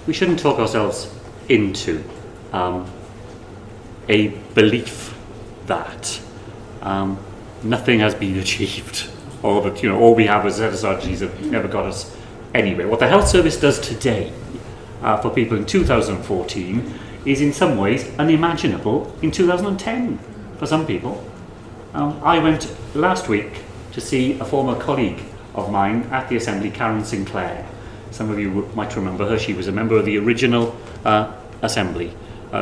we shouldn't talk ourselves into a belief that nothing has been achieved, or that all we have as strategies have never got us anywhere. What the health service does today for people in 2014 is in some ways unimaginable in 2010 for some people. I went last week to see a former colleague of mine at the Assembly, Karen Sinclair. Some of you might remember her. She was a member of the original Assembly.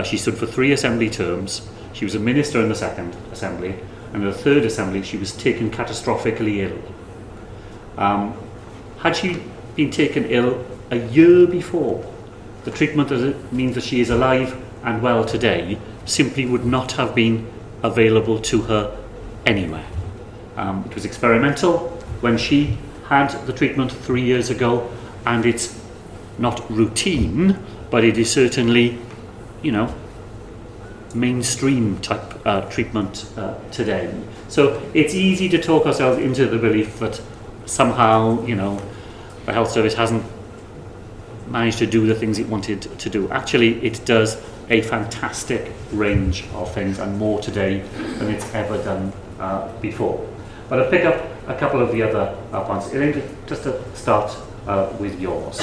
She stood for 3 Assembly terms. She was a minister in the second Assembly, and in the third Assembly she was taken catastrophically ill. Had she been taken ill a year before, the treatment that means that she is alive and well today simply would not have been available to her anywhere. It was experimental when she had the treatment 3 years ago, and it's not routine, but it is certainly, mainstream type treatment today. So it's easy to talk ourselves into the belief that somehow, the health service hasn't managed to do the things it wanted to do. Actually, it does a fantastic range of things, and more today than it's ever done before. But I'll pick up a couple of the other points. Elaine, just to start with yours.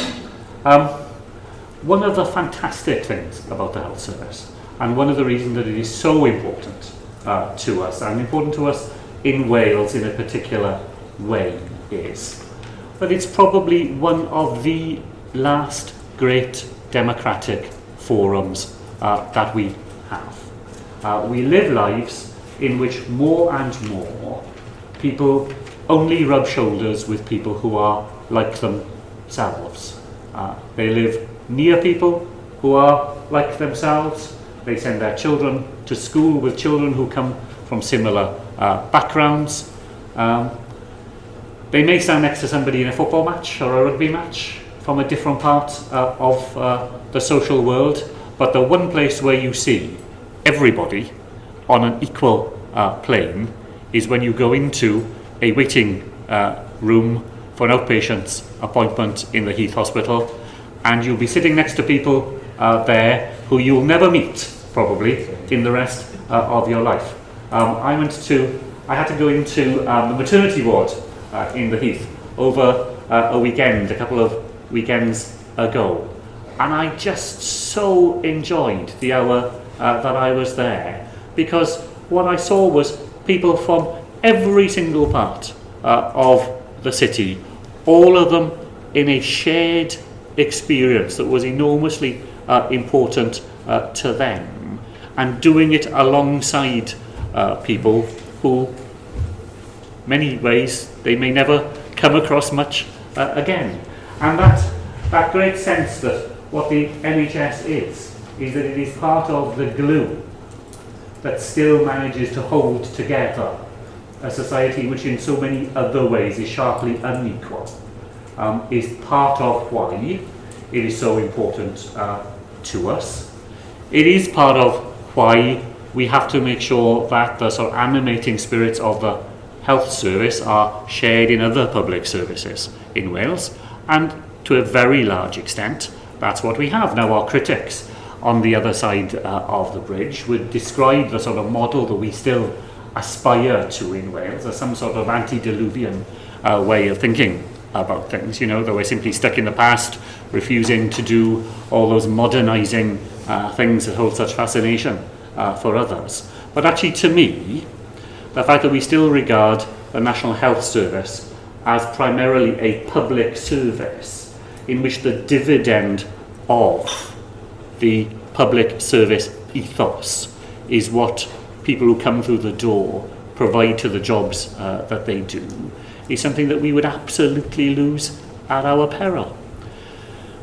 One of the fantastic things about the health service, and one of the reasons that it is so important to us, and important to us in Wales in a particular way, is that it's probably one of the last great democratic forums that we have. We live lives in which more and more people only rub shoulders with people who are like themselves. They live near people who are like themselves. They send their children to school with children who come from similar backgrounds. They may stand next to somebody in a football match or a rugby match from a different part of the social world, but the one place where you see everybody on an equal plane is when you go into a waiting room for an outpatient's appointment in the Heath Hospital, and you'll be sitting next to people there who you'll never meet, probably, in the rest of your life. I had to go into the maternity ward in the Heath over a weekend, a couple of weekends ago, and I just so enjoyed the hour that I was there, because what I saw was people from every single part of the city, all of them in a shared experience that was enormously important to them, and doing it alongside people who, many ways, they may never come across much again. And that great sense that what the NHS is that it is part of the glue that still manages to hold together a society which in so many other ways is sharply unequal, is part of why it is so important to us. It is part of why we have to make sure that the sort of animating spirits of the health service are shared in other public services in Wales, and to a very large extent that's what we have. Now, our critics on the other side of the bridge would describe the sort of model that we still aspire to in Wales as some sort of antediluvian way of thinking about things, that we're simply stuck in the past, refusing to do all those modernising things that hold such fascination for others. But actually, to me, the fact that we still regard the National Health Service as primarily a public service in which the dividend of the public service ethos is what people who come through the door provide to the jobs that they do, is something that we would absolutely lose at our peril.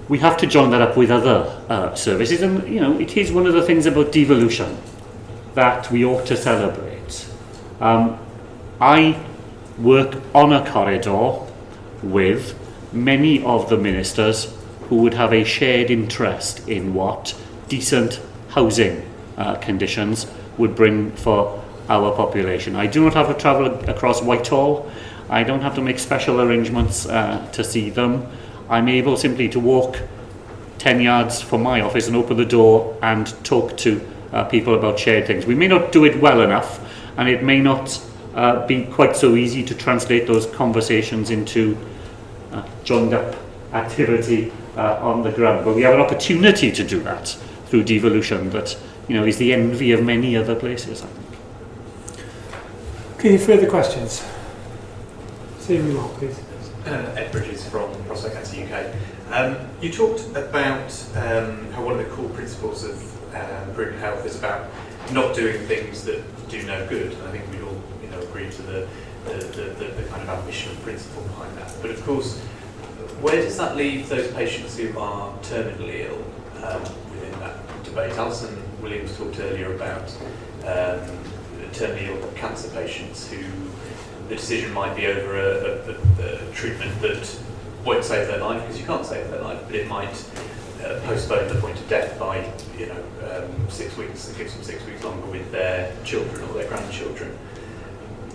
We have to join that up with other services, and it is one of the things about devolution that we ought to celebrate. I work on a corridor with many of the ministers who would have a shared interest in what decent housing conditions would bring for our population. I do not have to travel across Whitehall. I don't have to make special arrangements to see them. I'm able simply to walk 10 yards from my office and open the door and talk to people about shared things. We may not do it well enough, and it may not be quite so easy to translate those conversations into joined up activity on the ground. But we have an opportunity to do that through devolution that is the envy of many other places, I think. Any further questions? Say me more, please. Ed Bridges from Prospect Cancer UK. You talked about how one of the core principles of Prudent Health is about not doing things that do no good. And I think we all agree to the kind of ambition and principle behind that. But of course, where does that leave those patients who are terminally ill within that debate? Alison Williams talked earlier about terminally ill cancer patients who the decision might be over a treatment that won't save their life, because you can't save their life, but it might postpone the point of death by 6 weeks. It gives them 6 weeks longer with their children or their grandchildren.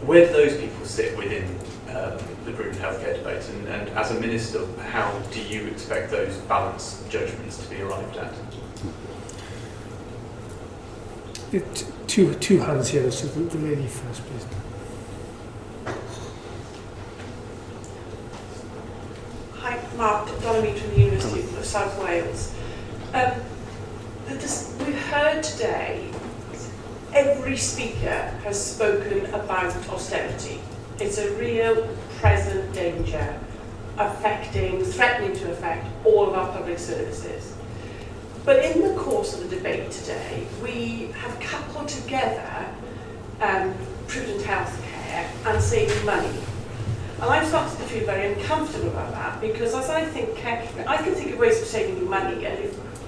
Where do those people sit within the Prudent healthcare debate, and as a minister, how do you expect those balanced judgments to be arrived at? Two hands here, so the lady first, please. Hi, Mark Drakeford from the University of South Wales. We've heard today, every speaker has spoken about austerity. It's a real present danger threatening to affect all of our public services. But in the course of the debate today, we have coupled together prudent healthcare and saving money. And I've started to feel very uncomfortable about that, because as I think carefully, I can think of ways of saving you money, and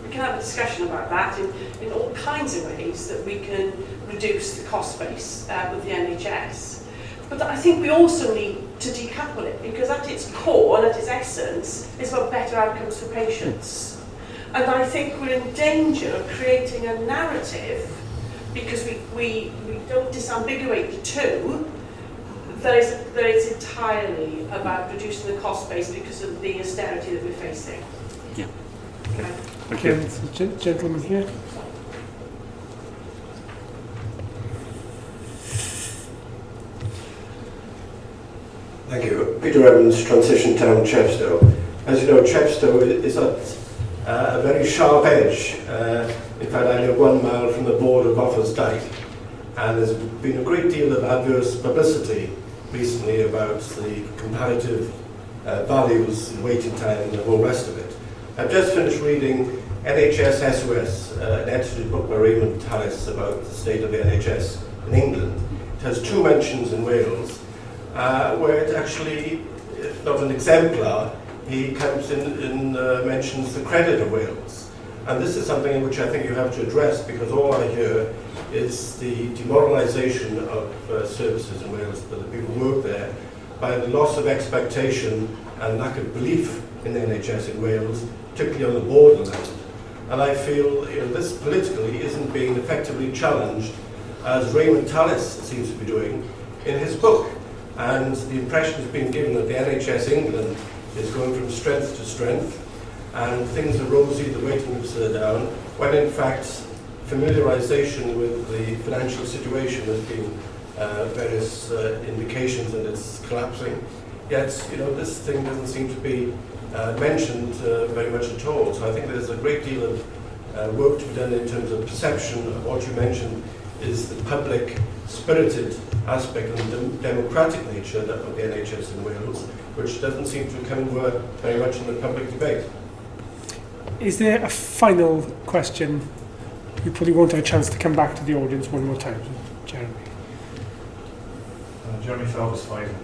we can have a discussion about that in all kinds of ways that we can reduce the cost base with the NHS. But I think we also need to decouple it, because at its core and at its essence, it's about better outcomes for patients. And I think we're in danger of creating a narrative, because we don't disambiguate the two, that it's entirely about reducing the cost base because of the austerity that we're facing. Yeah. Okay. Okay, gentleman here. Thank you. Peter Evans, Transition Town, Chepstow. As you know, Chepstow is at a very sharp edge. In fact, I live 1 mile from the border of Offa's Dyke, and there's been a great deal of adverse publicity recently about the comparative values and waiting time and the whole rest of it. I've just finished reading NHS SOS, an edited book by Raymond Tallis about the state of the NHS in England. It has 2 mentions in Wales, where it actually, if not an exemplar, he comes in and mentions the credit of Wales. And this is something which I think you have to address, because all I hear is the demoralisation of services in Wales, that the people who work there, by the loss of expectation and lack of belief in the NHS in Wales, particularly on the borderland. And I feel this politically isn't being effectively challenged, as Raymond Tallis seems to be doing in his book. And the impression has been given that the NHS England is going from strength to strength, and things are rosy, the waiting lists are down, when in fact familiarisation with the financial situation has been various indications that it's collapsing. Yet, this thing doesn't seem to be mentioned very much at all. So I think there's a great deal of work to be done in terms of perception of what you mentioned is the public spirited aspect and the democratic nature of the NHS in Wales, which doesn't seem to come very much in the public debate. Is there a final question? You probably won't have a chance to come back to the audience one more time. Jeremy. Jeremy Phelps, Pfizer.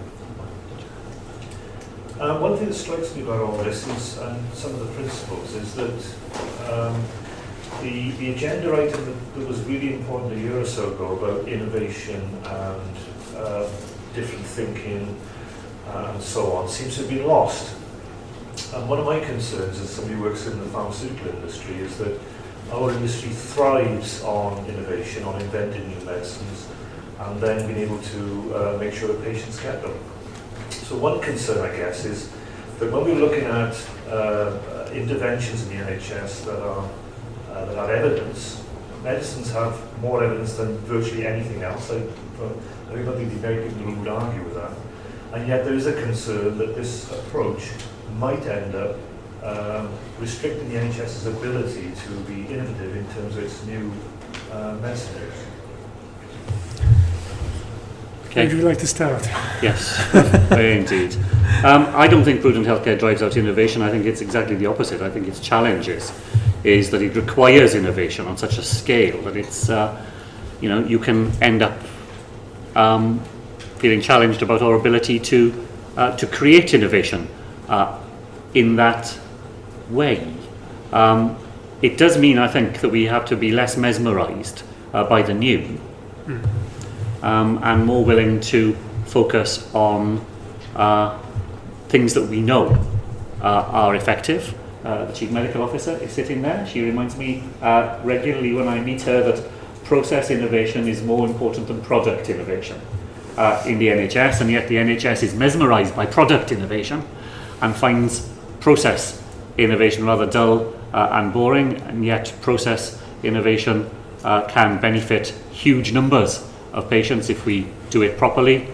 One thing that strikes me about all this is, and some of the principles, is that the agenda item that was really important a year or so ago about innovation and different thinking and so on seems to have been lost. And one of my concerns as somebody who works in the pharmaceutical industry is that our industry thrives on innovation, on inventing new medicines, and then being able to make sure that patients get them. So one concern, I guess, is But when we're looking at interventions in the NHS that have evidence, medicines have more evidence than virtually anything else. I don't think there'd be many people who would argue with that. And yet there is a concern that this approach might end up restricting the NHS's ability to be innovative in terms of its new medicine. Okay. Would you like to start? Yes, indeed. I don't think prudent healthcare drives out innovation. I think it's exactly the opposite. I think its challenges is that it requires innovation on such a scale that it's, you can end up feeling challenged about our ability to create innovation in that way. It does mean, I think, that we have to be less mesmerised by the new. And more willing to focus on things that we know are effective. The Chief Medical Officer is sitting there. She reminds me regularly when I meet her that process innovation is more important than product innovation in the NHS, and yet the NHS is mesmerised by product innovation and finds process innovation rather dull and boring, and yet process innovation can benefit huge numbers of patients if we do it properly.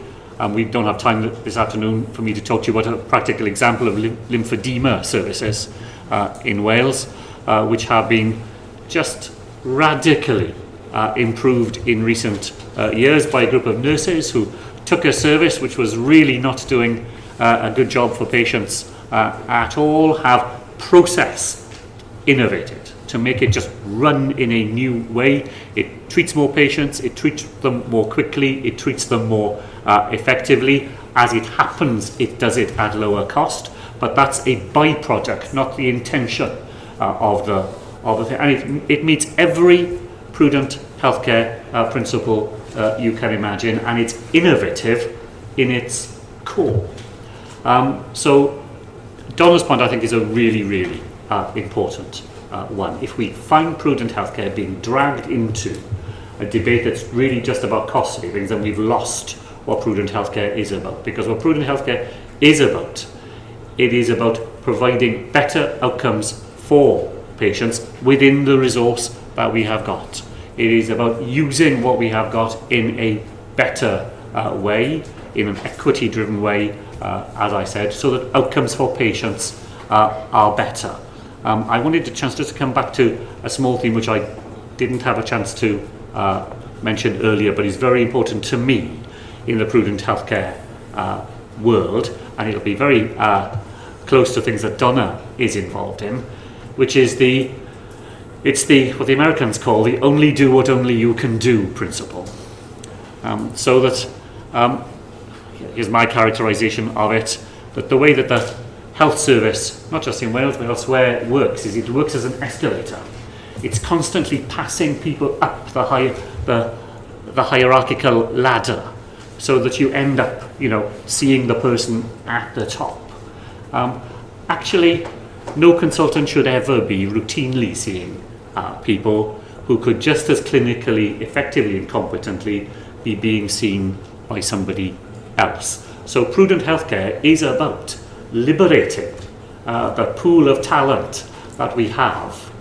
We don't have time this afternoon for me to talk to you about a practical example of lymphedema services in Wales, which have been just radically improved in recent years by a group of nurses who took a service which was really not doing a good job for patients at all, have process innovated to make it just run in a new way. It treats more patients, it treats them more quickly, it treats them more effectively. As it happens, it does it at lower cost, but that's a byproduct, not the intention of the thing. And it meets every prudent healthcare principle you can imagine, and it's innovative in its core. So Donna's point, I think, is a really, really important one. If we find prudent healthcare being dragged into a debate that's really just about cost savings, then we've lost what prudent healthcare is about. Because what prudent healthcare is about, it is about providing better outcomes for patients within the resource that we have got. It is about using what we have got in a better way, in an equity-driven way, as I said, so that outcomes for patients are better. I wanted a chance just to come back to a small theme which I didn't have a chance to mention earlier, but is very important to me in the prudent healthcare world, and it'll be very close to things that Donna is involved in, which is what the Americans call the only do what only you can do principle. So that, here's my characterisation of it, that the way that the health service, not just in Wales but elsewhere, works is it works as an escalator. It's constantly passing people up the hierarchical ladder, so that you end up, seeing the person at the top. Actually, no consultant should ever be routinely seeing people who could just as clinically, effectively and competently be being seen by somebody else. So prudent healthcare is about liberating the pool of talent that we have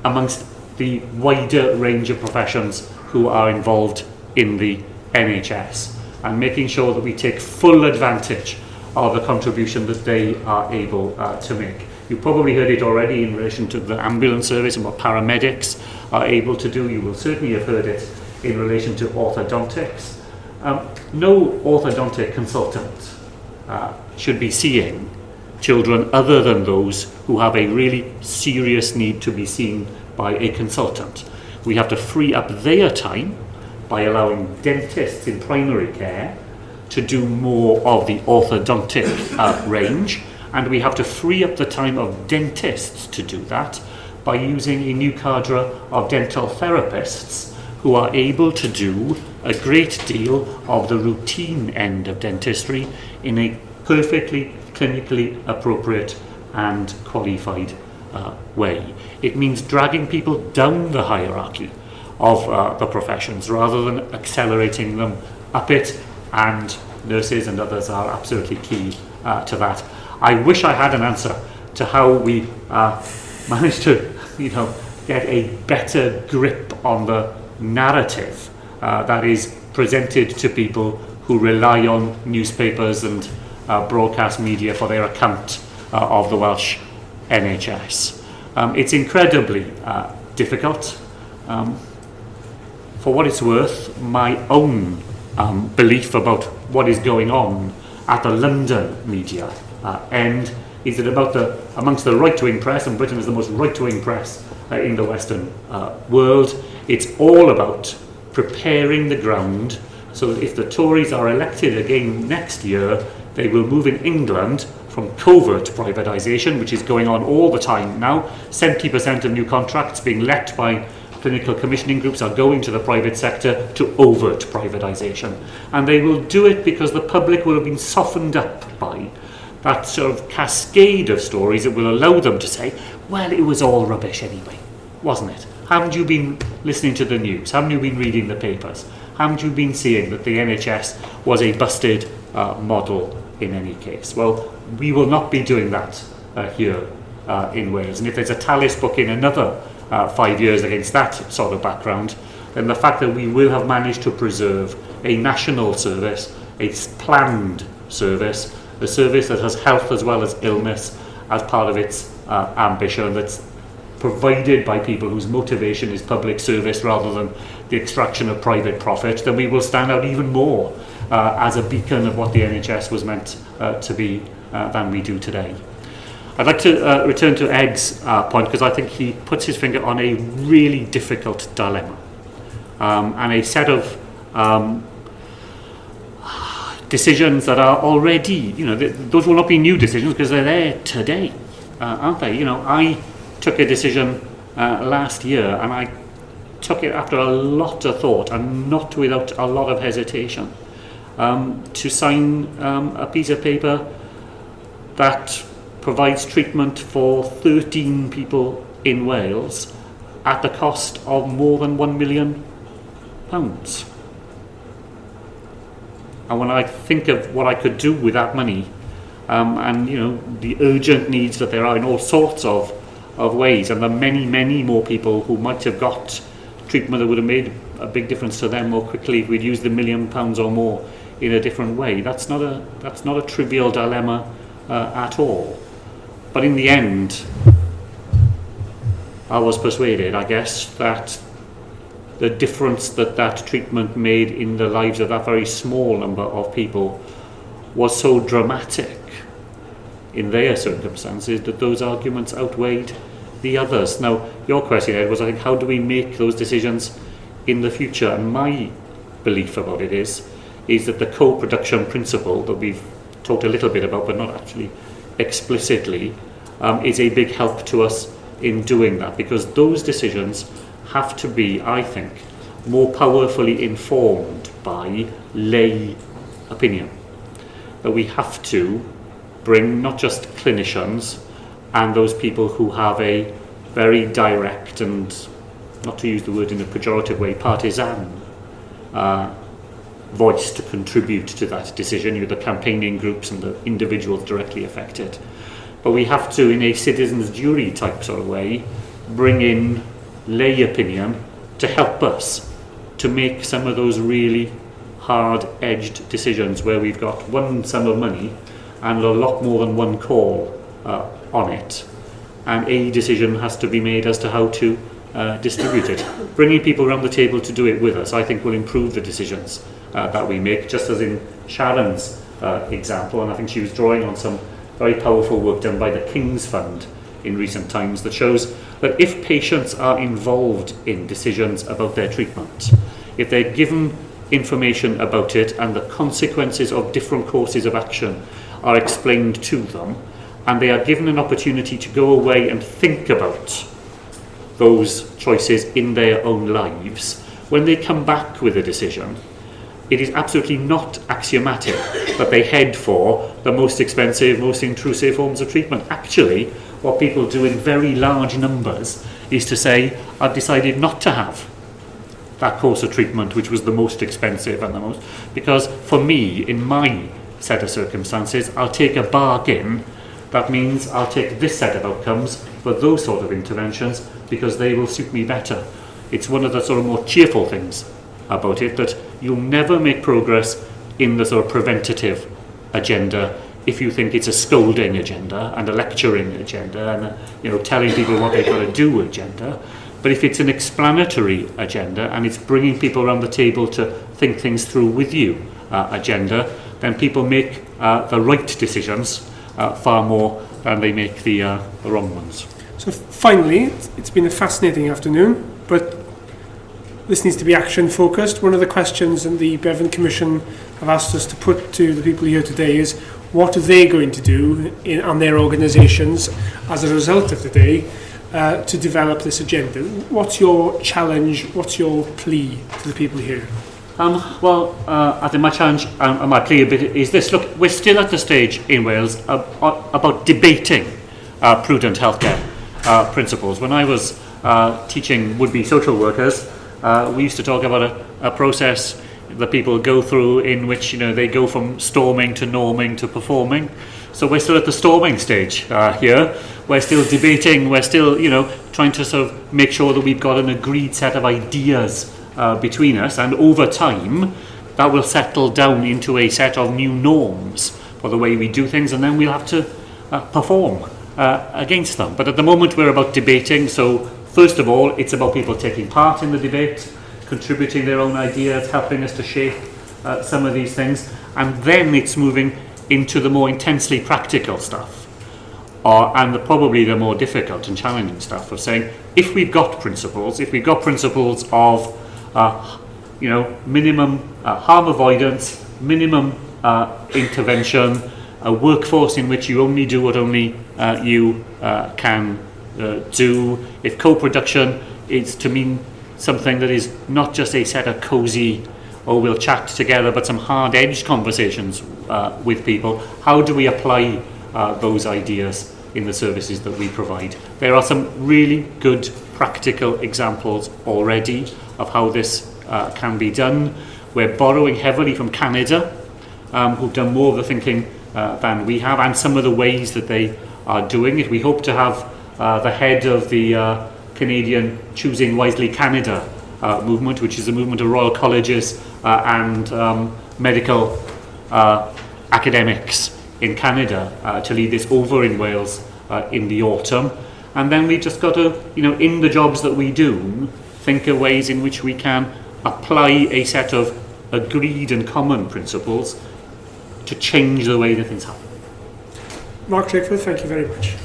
amongst the wider range of professions who are involved in the NHS, and making sure that we take full advantage of the contribution that they are able to make. You probably heard it already in relation to the ambulance service and what paramedics are able to do. You will certainly have heard it in relation to orthodontics. No orthodontic consultant should be seeing children other than those who have a really serious need to be seen by a consultant. We have to free up their time by allowing dentists in primary care to do more of the orthodontic range, and we have to free up the time of dentists to do that by using a new cadre of dental therapists who are able to do a great deal of the routine end of dentistry in a perfectly clinically appropriate and qualified way. It means dragging people down the hierarchy of the professions rather than accelerating them up it and nurses and others are absolutely key to that. I wish I had an answer to how we managed to, get a better grip on the narrative that is presented to people who rely on newspapers and broadcast media for their account of the Welsh NHS. It's incredibly difficult. For what it's worth, my own belief about what is going on at the London media end is that amongst the right-wing press, and Britain is the most right-wing press in the Western world, it's all about preparing the ground so that if the Tories are elected again next year, they will move in England from covert privatisation, which is going on all the time now. 70% of new contracts being let by clinical commissioning groups are going to the private sector, to overt privatisation. And they will do it because the public will have been softened up by that sort of cascade of stories that will allow them to say, well, it was all rubbish anyway, wasn't it? Haven't you been listening to the news? Haven't you been reading the papers? Haven't you been seeing that the NHS was a busted model in any case? Well, we will not be doing that here in Wales. And if there's a Tallis book in another 5 years against that sort of background, then the fact that we will have managed to preserve a national service, a planned service, a service that has health as well as illness as part of its ambition, that's provided by people whose motivation is public service rather than the extraction of private profit, then we will stand out even more as a beacon of what the NHS was meant to be than we do today. I'd like to return to Egg's point, because I think he puts his finger on a really difficult dilemma and a set of decisions that are already, those will not be new decisions because they're there today, aren't they? I took a decision last year, and I took it after a lot of thought and not without a lot of hesitation, to sign a piece of paper that provides treatment for 13 people in Wales at the cost of more than £1 million. And when I think of what I could do with that money, and the urgent needs that there are in all sorts of ways, and the many more people who might have got treatment that would have made a big difference to them more quickly if we'd used the £1 million or more in a different way, that's not a trivial dilemma at all. But in the end, I was persuaded, I guess, that the difference that treatment made in the lives of that very small number of people was so dramatic in their circumstances that those arguments outweighed the others. Now, your question, Ed, was, I think, how do we make those decisions in the future? And my belief about it is that the co-production principle that we've talked a little bit about, but not actually explicitly, is a big help to us in doing that, because those decisions have to be, I think, more powerfully informed by lay opinion. That we have to bring not just clinicians and those people who have a very direct and, not to use the word in a pejorative way, partisan voice to contribute to that decision, the campaigning groups and the individuals directly affected. But we have to, in a citizens' jury type sort of way, bring in lay opinion to help us to make some of those really hard-edged decisions where we've got one sum of money and a lot more than one call on it, and a decision has to be made as to how to distribute it. Bringing people around the table to do it with us, I think, will improve the decisions that we make, just as in Sharon's example, and I think she was drawing on some very powerful work done by the King's Fund in recent times that shows that if patients are involved in decisions about their treatment, if they're given information about it and the consequences of different courses of action are explained to them, and they are given an opportunity to go away and think about those choices in their own lives, when they come back with a decision, it is absolutely not axiomatic that they head for the most expensive, most intrusive forms of treatment. Actually, what people do in very large numbers is to say, I've decided not to have that course of treatment which was the most expensive and the most, because for me, in my set of circumstances, I'll take a bargain. That means I'll take this set of outcomes for those sort of interventions because they will suit me better. It's one of the sort of more cheerful things about it, that you'll never make progress in the sort of preventative agenda if you think it's a scolding agenda and a lecturing agenda and telling people what they've got to do agenda. But if it's an explanatory agenda and it's bringing people around the table to think things through with you agenda, then people make the right decisions far more than they make the wrong ones. So finally, it's been a fascinating afternoon, but this needs to be action focused. One of the questions that the Bevan Commission have asked us to put to the people here today is, what are they going to do on their organisations as a result of today to develop this agenda? What's your challenge, what's your plea to the people here? I think my challenge and my plea a bit is this. Look, we're still at the stage in Wales about debating prudent healthcare principles. When I was teaching would-be social workers, we used to talk about a process that people go through in which they go from storming to norming to performing. So we're still at the storming stage here. We're still debating. We're still trying to sort of make sure that we've got an agreed set of ideas between us, and over time that will settle down into a set of new norms for the way we do things, and then we'll have to perform against them. But at the moment we're about debating. So first of all, it's about people taking part in the debate, contributing their own ideas, helping us to shape some of these things, and then it's moving into the more intensely practical stuff, and probably the more difficult and challenging stuff of saying, if we've got principles of minimum harm avoidance, minimum intervention, a workforce in which you only do what only you can do. If co-production is to mean something that is not just a set of cosy, we'll chat together, but some hard-edged conversations with people, how do we apply those ideas in the services that we provide? There are some really good practical examples already of how this can be done. We're borrowing heavily from Canada, who've done more of the thinking than we have, and some of the ways that they are doing it. We hope to have the head of the Canadian Choosing Wisely Canada movement, which is a movement of Royal Colleges and medical academics in Canada to lead this over in Wales in the autumn. And then we've just got to, in the jobs that we do, think of ways in which we can apply a set of agreed and common principles to change the way that things happen. Mark Drakeford, thank you very much.